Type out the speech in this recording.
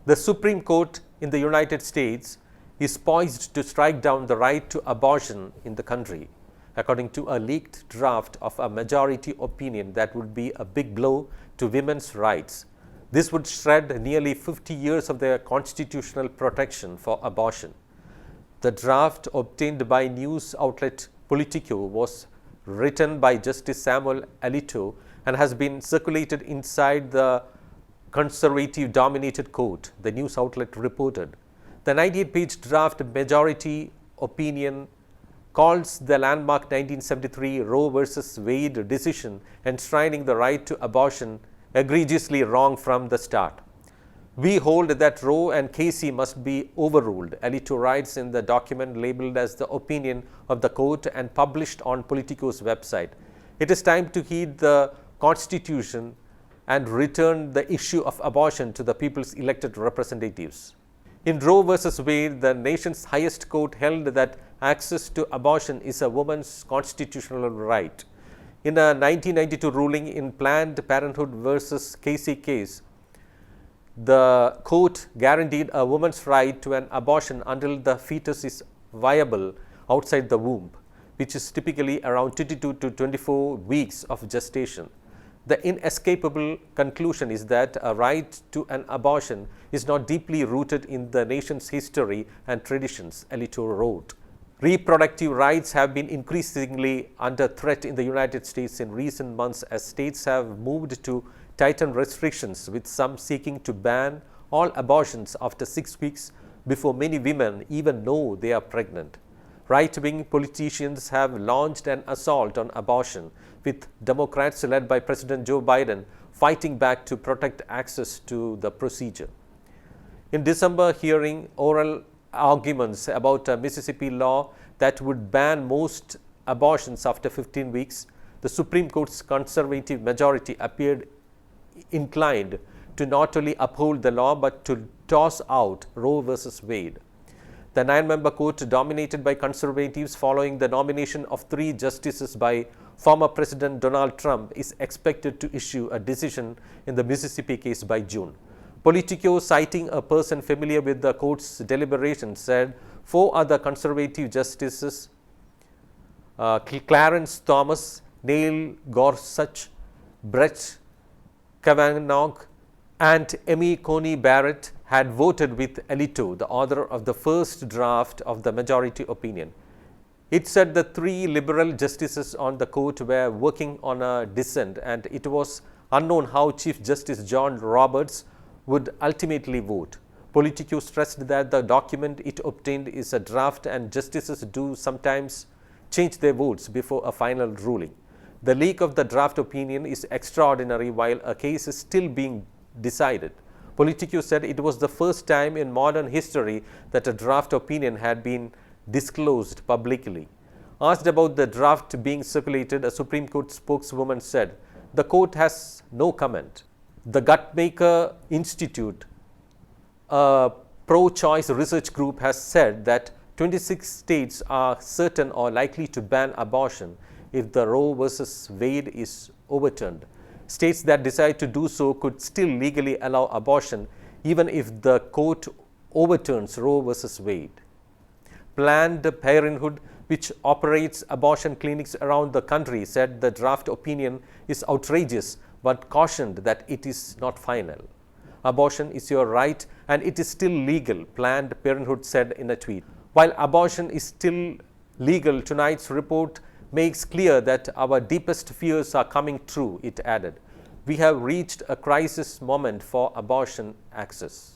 The Supreme Court in the United States is poised to strike down the right to abortion in the country, according to a leaked draft of a majority opinion that would be a big blow to women's rights. This would shred nearly 50 years of their constitutional protection for abortion. The draft, obtained by news outlet Politico, was written by Justice Samuel Alito and has been circulated inside the conservative-dominated court, the news outlet reported. The 98-page draft majority opinion calls the landmark 1973 Roe v. Wade decision enshrining the right to abortion egregiously wrong from the start. We hold that Roe and Casey must be overruled, Alito writes in the document labeled as the opinion of the court and published on Politico's website. It is time to heed the Constitution and return the issue of abortion to the people's elected representatives. In Roe v. Wade, the nation's highest court held that access to abortion is a woman's constitutional right. In a 1992 ruling in Planned Parenthood v. Casey case, the court guaranteed a woman's right to an abortion until the fetus is viable outside the womb, which is typically around 22 to 24 weeks of gestation. The inescapable conclusion is that a right to an abortion is not deeply rooted in the nation's history and traditions, Alito wrote. Reproductive rights have been increasingly under threat in the United States in recent months as states have moved to tighten restrictions, with some seeking to ban all abortions after 6 weeks before many women even know they are pregnant. Right-wing politicians have launched an assault on abortion, with Democrats led by President Joe Biden fighting back to protect access to the procedure. In December, hearing oral arguments about a Mississippi law that would ban most abortions after 15 weeks, the Supreme Court's conservative majority appeared inclined to not only uphold the law but to toss out Roe v. Wade. The 9-member court, dominated by conservatives following the nomination of 3 justices by former President Donald Trump, is expected to issue a decision in the Mississippi case by June. Politico, citing a person familiar with the court's deliberations, said 4 other conservative justices, Clarence Thomas, Neil Gorsuch, Brett Kavanaugh, and Amy Coney Barrett, had voted with Alito, the author of the first draft of the majority opinion. It said the 3 liberal justices on the court were working on a dissent, and it was unknown how Chief Justice John Roberts would ultimately vote. Politico stressed that the document it obtained is a draft and justices do sometimes change their votes before a final ruling. The leak of the draft opinion is extraordinary while a case is still being decided. Politico said it was the first time in modern history that a draft opinion had been disclosed publicly. Asked about the draft being circulated, a Supreme Court spokeswoman said, "The court has no comment." The Guttmacher Institute, a pro-choice research group, has said that 26 states are certain or likely to ban abortion if the Roe v. Wade is overturned. States that decide to do so could still legally allow abortion even if the court overturns Roe v. Wade. Planned Parenthood, which operates abortion clinics around the country, said the draft opinion is outrageous but cautioned that it is not final. "Abortion is your right and it is still legal," Planned Parenthood said in a tweet. While abortion is still legal, tonight's report makes clear that our deepest fears are coming true, it added. "We have reached a crisis moment for abortion access."